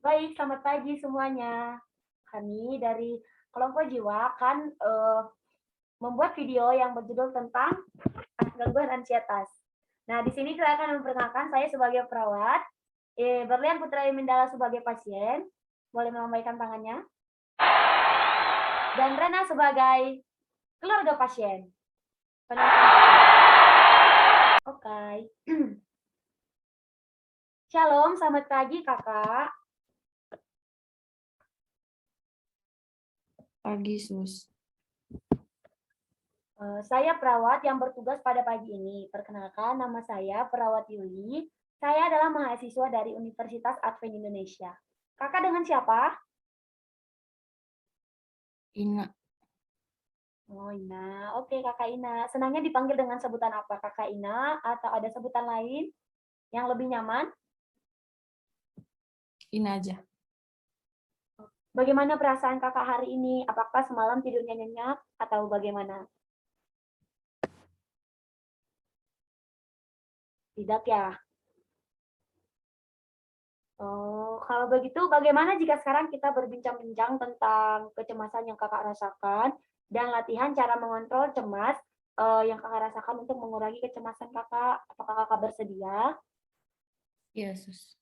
Baik, selamat pagi semuanya. Kami dari kelompok jiwa akan membuat video yang berjudul tentang gangguan ansietas. Nah, di sini saya akan memperkenalkan saya sebagai perawat, Berlian Putra Mendala sebagai pasien, boleh melambaikan tangannya, dan Rena sebagai keluarga pasien. Penonton Oke. Shalom, selamat pagi kakak. Pagi, Sus. Saya perawat yang bertugas pada pagi ini. Perkenalkan, nama saya Perawat Yuli. Saya adalah mahasiswa dari Universitas Advent Indonesia. Kakak dengan siapa? Ina. Oh, Ina. Oke, Kakak Ina. Senangnya dipanggil dengan sebutan apa? Kakak Ina atau ada sebutan lain yang lebih nyaman? Ina aja. Bagaimana perasaan kakak hari ini? Apakah semalam tidurnya nyenyak atau bagaimana? Tidak ya? Oh, kalau begitu bagaimana jika sekarang kita berbincang-bincang tentang kecemasan yang kakak rasakan dan latihan cara mengontrol cemas yang kakak rasakan untuk mengurangi kecemasan kakak? Apakah kakak bersedia? Iya, Sus.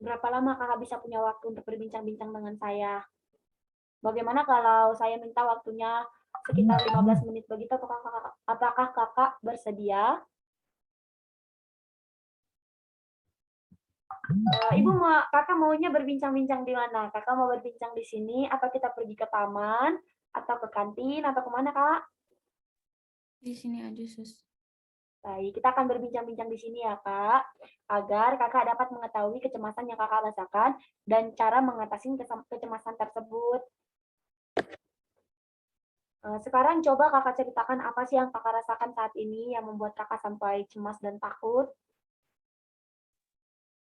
Berapa lama kakak bisa punya waktu untuk berbincang-bincang dengan saya? Bagaimana kalau saya minta waktunya sekitar 15 menit begitu? Apakah kakak bersedia? Ibu kakak maunya berbincang-bincang di mana? Kakak mau berbincang di sini atau kita pergi ke taman atau ke kantin atau kemana kak? Di sini aja, Sus. Baik, kita akan berbincang-bincang di sini ya kak, agar kakak dapat mengetahui kecemasan yang kakak rasakan dan cara mengatasi kecemasan tersebut. Sekarang coba kakak ceritakan apa sih yang kakak rasakan saat ini yang membuat kakak sampai cemas dan takut.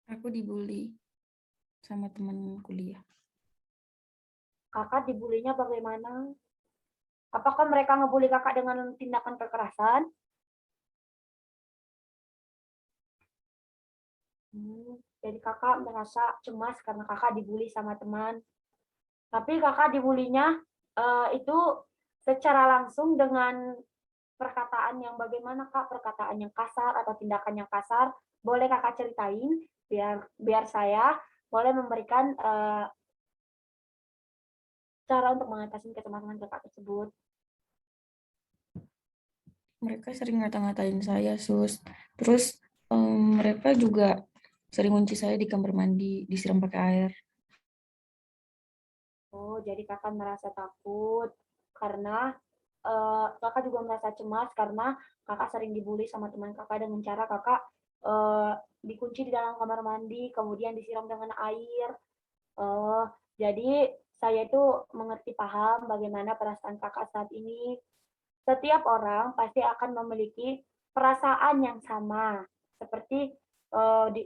Aku dibully sama teman kuliah. Kakak dibulinya bagaimana? Apakah mereka ngebully kakak dengan tindakan kekerasan? Jadi kakak merasa cemas karena kakak dibully sama teman. Tapi kakak dibulinya itu secara langsung dengan perkataan yang bagaimana kak? Perkataan yang kasar atau tindakan yang kasar? Boleh kakak ceritain biar saya boleh memberikan cara untuk mengatasi kecemasan kakak tersebut. Mereka sering ngata-ngatain saya, Sus. Terus mereka juga sering kunci saya di kamar mandi, disiram pakai air. Oh, jadi kakak merasa takut karena kakak juga merasa cemas karena kakak sering dibully sama teman kakak dengan cara kakak dikunci di dalam kamar mandi, kemudian disiram dengan air. Oh, jadi saya itu mengerti paham bagaimana perasaan kakak saat ini. Setiap orang pasti akan memiliki perasaan yang sama, seperti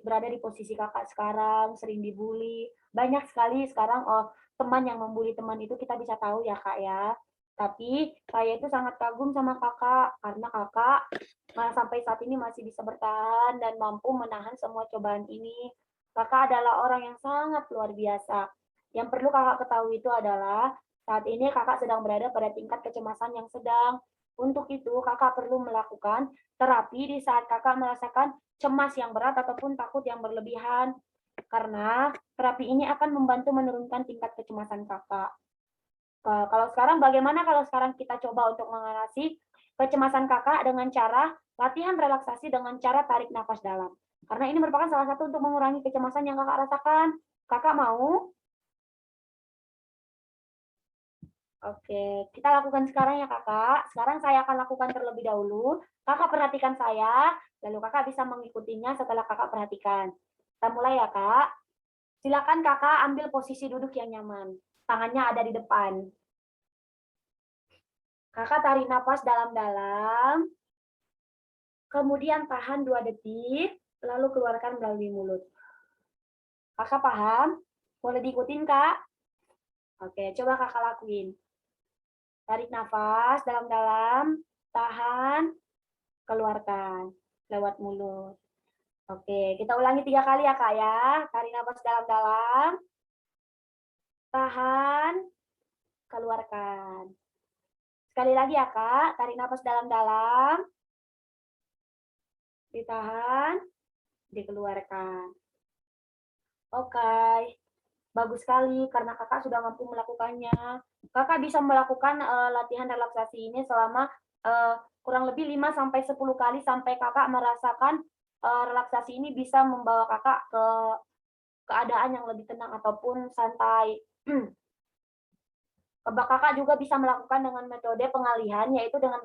berada di posisi kakak sekarang, sering dibully. Banyak sekali sekarang teman yang membuli teman itu kita bisa tahu ya kak ya. Tapi saya itu sangat kagum sama kakak karena kakak sampai saat ini masih bisa bertahan dan mampu menahan semua cobaan ini. Kakak adalah orang yang sangat luar biasa. Yang perlu kakak ketahui itu adalah saat ini kakak sedang berada pada tingkat kecemasan yang sedang. Untuk itu, kakak perlu melakukan terapi di saat kakak merasakan cemas yang berat ataupun takut yang berlebihan. Karena terapi ini akan membantu menurunkan tingkat kecemasan kakak. Kalau sekarang bagaimana kalau sekarang kita coba untuk mengatasi kecemasan kakak dengan cara latihan relaksasi dengan cara tarik nafas dalam. Karena ini merupakan salah satu untuk mengurangi kecemasan yang kakak rasakan. Kakak mau? Oke, kita lakukan sekarang ya kakak. Sekarang saya akan lakukan terlebih dahulu. Kakak perhatikan saya, lalu kakak bisa mengikutinya setelah kakak perhatikan. Kita mulai ya kak. Silakan kakak ambil posisi duduk yang nyaman. Tangannya ada di depan. Kakak tarik nafas dalam-dalam, kemudian tahan 2 detik, lalu keluarkan melalui mulut. Kakak paham? Boleh diikutin kak? Oke, coba kakak lakuin. Tarik nafas dalam-dalam, tahan, keluarkan lewat mulut. Oke, kita ulangi 3 kali ya Kak ya. Tarik nafas dalam-dalam, tahan, keluarkan. Sekali lagi ya Kak, tarik nafas dalam-dalam, ditahan, dikeluarkan. Oke, bagus sekali karena kakak sudah mampu melakukannya. Kakak bisa melakukan latihan relaksasi ini selama kurang lebih 5-10 kali sampai kakak merasakan relaksasi ini bisa membawa kakak ke keadaan yang lebih tenang ataupun santai. Kakak juga bisa melakukan dengan metode pengalihan, yaitu dengan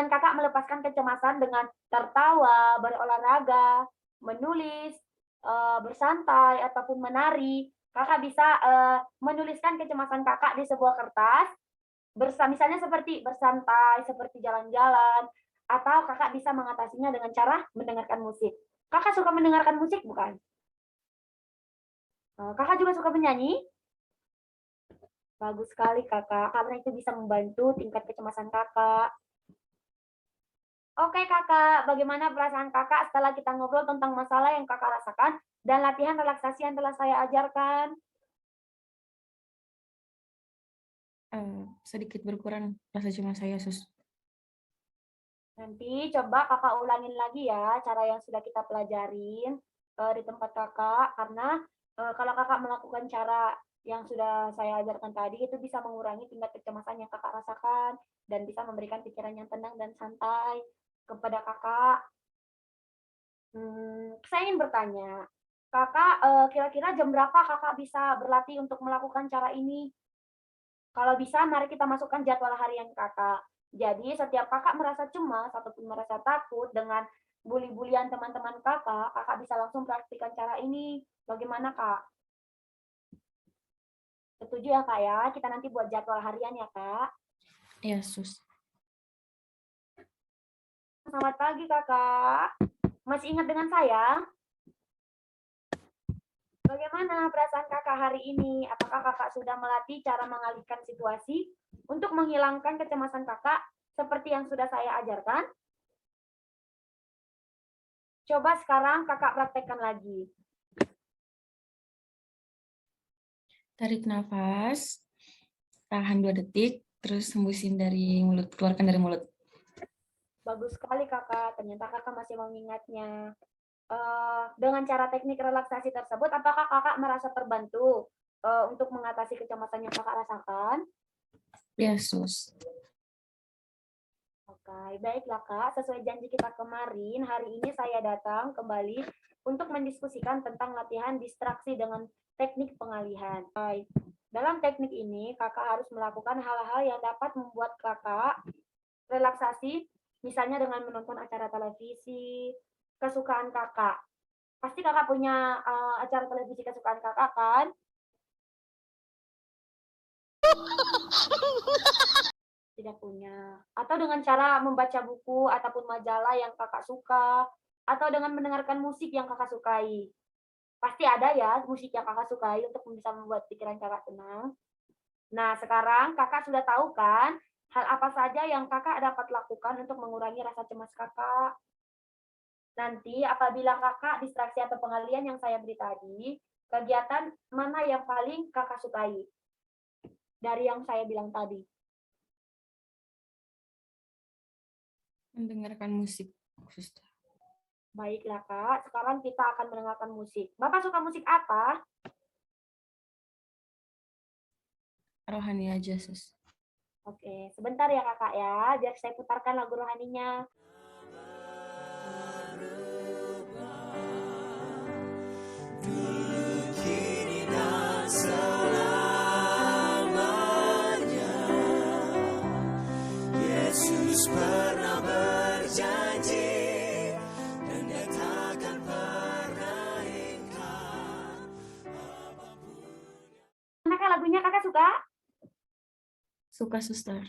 kakak melepaskan kecemasan dengan tertawa, berolahraga, menulis, bersantai ataupun menari. Kakak bisa menuliskan kecemasan kakak di sebuah kertas, misalnya seperti bersantai, seperti jalan-jalan, atau kakak bisa mengatasinya dengan cara mendengarkan musik. Kakak suka mendengarkan musik bukan? Kakak juga suka menyanyi? Bagus sekali kakak, karena itu bisa membantu tingkat kecemasan kakak. Oke kakak, bagaimana perasaan kakak setelah kita ngobrol tentang masalah yang kakak rasakan dan latihan relaksasi yang telah saya ajarkan? Sedikit berkurang rasa cemas saya, Sus. Nanti coba kakak ulangin lagi ya cara yang sudah kita pelajarin di tempat kakak, karena kalau kakak melakukan cara yang sudah saya ajarkan tadi, itu bisa mengurangi tingkat kecemasan yang kakak rasakan dan bisa memberikan pikiran yang tenang dan santai kepada kakak. Saya ingin bertanya, kakak kira-kira jam berapa kakak bisa berlatih untuk melakukan cara ini? Kalau bisa, mari kita masukkan jadwal harian kakak. Jadi setiap kakak merasa cemas ataupun merasa takut dengan bully-bulian teman-teman kakak, kakak bisa langsung praktikkan cara ini. Bagaimana kak? Setuju ya kak ya? Kita nanti buat jadwal harian ya kak. Ya, Sus. Selamat pagi kakak. Masih ingat dengan saya? Bagaimana perasaan kakak hari ini? Apakah kakak sudah melatih cara mengalihkan situasi untuk menghilangkan kecemasan kakak seperti yang sudah saya ajarkan? Coba sekarang kakak praktekkan lagi. Tarik nafas, tahan 2 detik, terus hembusin dari mulut, keluarkan dari mulut. Bagus sekali kakak, ternyata kakak masih mengingatnya. Dengan cara teknik relaksasi tersebut, apakah kakak merasa terbantu untuk mengatasi kecemasan yang kakak rasakan? Ya, Sus. Oke, baiklah kak. Sesuai janji kita kemarin, hari ini saya datang kembali untuk mendiskusikan tentang latihan distraksi dengan teknik pengalihan. Baik. Dalam teknik ini, kakak harus melakukan hal-hal yang dapat membuat kakak relaksasi, misalnya dengan menonton acara televisi kesukaan kakak. Pasti kakak punya acara televisi kesukaan kakak kan? Tidak punya. Atau dengan cara membaca buku ataupun majalah yang kakak suka, atau dengan mendengarkan musik yang kakak sukai. Pasti ada ya musik yang kakak sukai untuk bisa membuat pikiran kakak tenang. Nah, sekarang kakak sudah tahu kan hal apa saja yang kakak dapat lakukan untuk mengurangi rasa cemas kakak. Nanti apabila kakak distraksi atau pengalian yang saya beri tadi, kegiatan mana yang paling kakak sukai dari yang saya bilang tadi? Mendengarkan musik, Sus. Baiklah kak, sekarang kita akan mendengarkan musik. Bapak suka musik apa? Rohani aja, Sus. Oke, sebentar ya kakak ya, biar saya putarkan lagu rohaninya. Yesus pernah berjanji dan Dia takkan pernah ingkar. Mana kak lagunya kakak suka? Suka, Suster.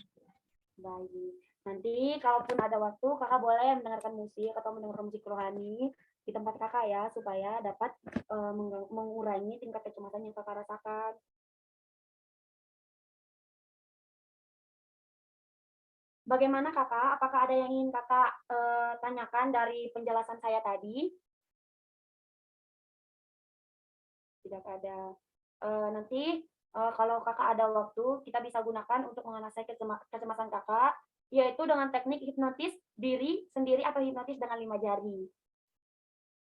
Baik. Nanti kalaupun ada waktu kakak boleh mendengarkan musik atau mendengarkan musik rohani di tempat kakak ya, supaya dapat mengurangi tingkat kecemasan yang kakak rasakan. Bagaimana kakak? Apakah ada yang ingin kakak tanyakan dari penjelasan saya tadi? tidak ada. Nanti kalau kakak ada waktu, kita bisa gunakan untuk mengatasi kecemasan kakak, yaitu dengan teknik hipnotis diri sendiri atau hipnotis dengan 5 jari.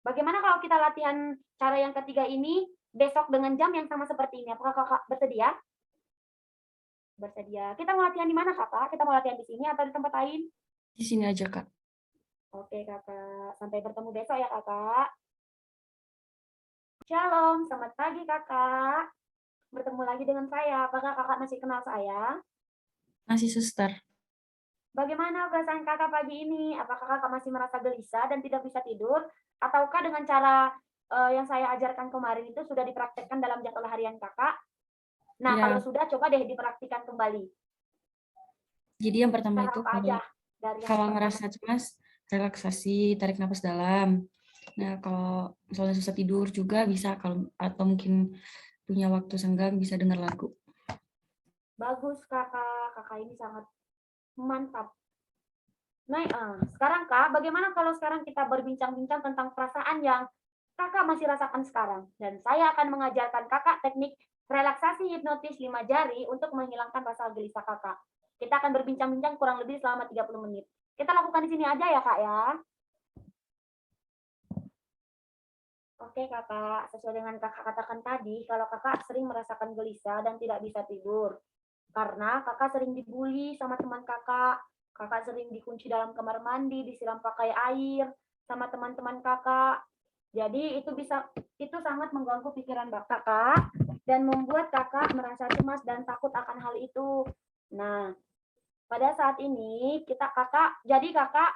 Bagaimana kalau kita latihan cara yang ketiga ini besok dengan jam yang sama seperti ini? Apakah kakak bersedia? Bersedia. Kita mau latihan di mana kakak? Kita mau latihan di sini atau di tempat lain? Di sini aja, Kak. Oke kakak, sampai bertemu besok ya kakak. Shalom, selamat pagi kakak. Bertemu lagi dengan saya. Apakah kakak masih kenal saya? Masih, Suster. Bagaimana perasaan kakak pagi ini? Apakah kakak masih merasa gelisah dan tidak bisa tidur? Ataukah dengan cara yang saya ajarkan kemarin itu sudah dipraktekkan dalam jadwal harian kakak? Nah, Ya, kalau sudah, coba deh dipraktikkan kembali. jadi yang pertama Cara itu apa aja dari yang kalau pertama? ngerasa cemas, relaksasi, tarik napas dalam. Nah, kalau misalnya susah tidur juga bisa, kalau atau mungkin punya waktu senggang bisa dengar lagu. Bagus kakak, kakak ini sangat mantap. Nah, sekarang kak, bagaimana kalau sekarang kita berbincang-bincang tentang perasaan yang kakak masih rasakan sekarang? Dan saya akan mengajarkan kakak teknik relaksasi hipnotis 5 jari untuk menghilangkan rasa gelisah kakak. Kita akan berbincang-bincang kurang lebih selama 30 menit. Kita lakukan di sini aja ya kak ya. Oke kakak, sesuai dengan kakak katakan tadi, kalau kakak sering merasakan gelisah dan tidak bisa tidur. Karena kakak sering dibully sama teman kakak sering dikunci dalam kamar mandi, disiram pakai air sama teman-teman kakak. Jadi itu sangat mengganggu pikiran kakak dan membuat kakak merasa cemas dan takut akan hal itu. Nah, pada saat ini kakak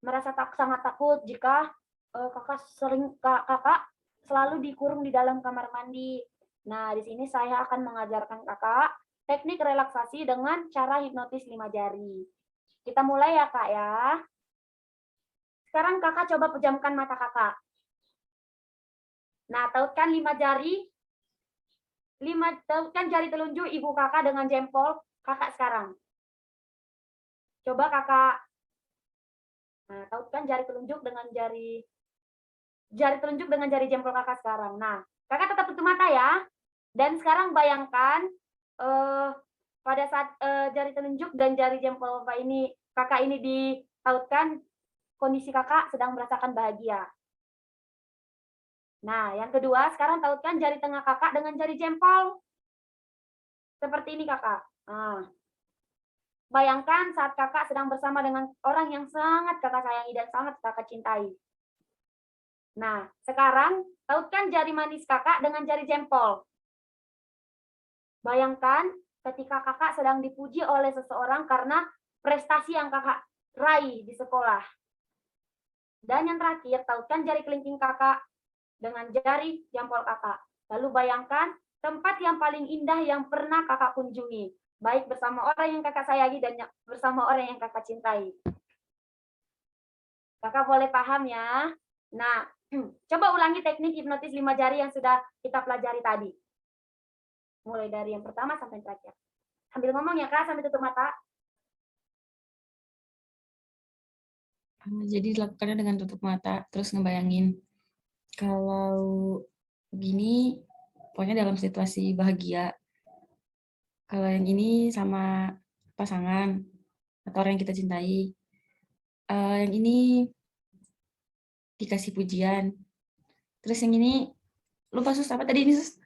merasa sangat takut jika kakak selalu dikurung di dalam kamar mandi. Nah, di sini saya akan mengajarkan kakak teknik relaksasi dengan cara hipnotis 5 jari. Kita mulai ya kak ya. Sekarang kakak coba pejamkan mata kakak. Nah, tautkan 5 jari. Tautkan jari telunjuk ibu kakak dengan jempol kakak sekarang. Coba kakak. Nah, tautkan jari telunjuk dengan jari jempol kakak sekarang. Nah, kakak tetap tutup mata ya. Dan sekarang bayangkan pada saat jari telunjuk dan jari jempol kakak ini ditautkan, kondisi kakak sedang merasakan bahagia. Nah, yang kedua, sekarang tautkan jari tengah kakak dengan jari jempol. Seperti ini kakak. Nah, bayangkan saat kakak sedang bersama dengan orang yang sangat kakak sayangi dan sangat kakak cintai. Nah, sekarang tautkan jari manis kakak dengan jari jempol. Bayangkan ketika kakak sedang dipuji oleh seseorang karena prestasi yang kakak raih di sekolah. Dan yang terakhir, tautkan jari kelingking kakak dengan jari jempol kakak. Lalu bayangkan tempat yang paling indah yang pernah kakak kunjungi. Baik bersama orang yang kakak sayangi dan bersama orang yang kakak cintai. Kakak boleh paham ya? Nah, coba ulangi teknik hipnotis 5 jari yang sudah kita pelajari tadi. Mulai dari yang pertama sampai yang terakhir. Sambil ngomong ya kak, sambil tutup mata. Jadi dilakukannya dengan tutup mata, terus ngebayangin kalau begini, pokoknya dalam situasi bahagia. Kalau yang ini sama pasangan atau orang yang kita cintai. Yang ini dikasih pujian. Terus yang ini, lupa Sus, apa tadi ini Sus?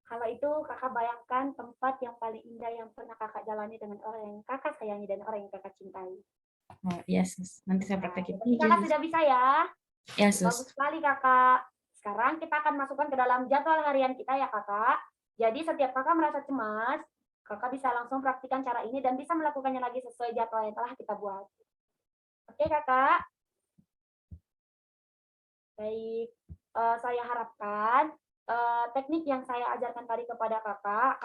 Kalau itu kakak bayangkan tempat yang paling indah yang pernah kakak jalani dengan orang yang kakak sayangi dan orang yang kakak cintai. Oh iya Sus, nanti saya praktekin. Jadi kakak sudah bisa ya? Ya Bagus Sus. sekali kakak. Sekarang kita akan masukkan ke dalam jadwal harian kita ya kakak. Jadi setiap kakak merasa cemas, kakak bisa langsung praktikkan cara ini dan bisa melakukannya lagi sesuai jadwal yang telah kita buat. Oke kakak? Baik, saya harapkan teknik yang saya ajarkan tadi kepada kakak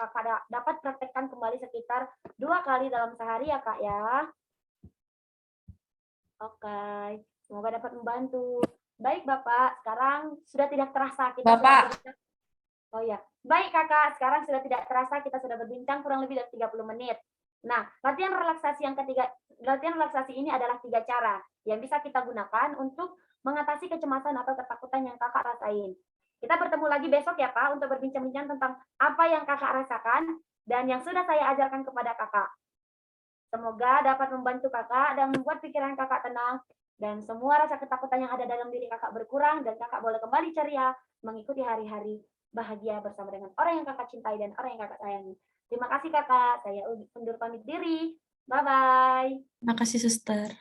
dapat praktekkan kembali sekitar 2 kali dalam sehari ya kak ya. Oke, semoga dapat membantu. Baik Bapak, sekarang sudah tidak terasa kita Bapak. sudah berbincang. Oh ya, baik Kakak, sekarang sudah tidak terasa kita sudah berbincang kurang lebih dari 30 menit. Nah, latihan relaksasi ini adalah 3 cara yang bisa kita gunakan untuk mengatasi kecemasan atau ketakutan yang Kakak rasain. Kita bertemu lagi besok ya Pak untuk berbincang-bincang tentang apa yang kakak rasakan dan yang sudah saya ajarkan kepada kakak. Semoga dapat membantu kakak dan membuat pikiran kakak tenang dan semua rasa ketakutan yang ada dalam diri kakak berkurang dan kakak boleh kembali ceria mengikuti hari-hari bahagia bersama dengan orang yang kakak cintai dan orang yang kakak sayangi. Terima kasih kakak, saya undur pamit diri. Bye-bye. Makasih, Suster.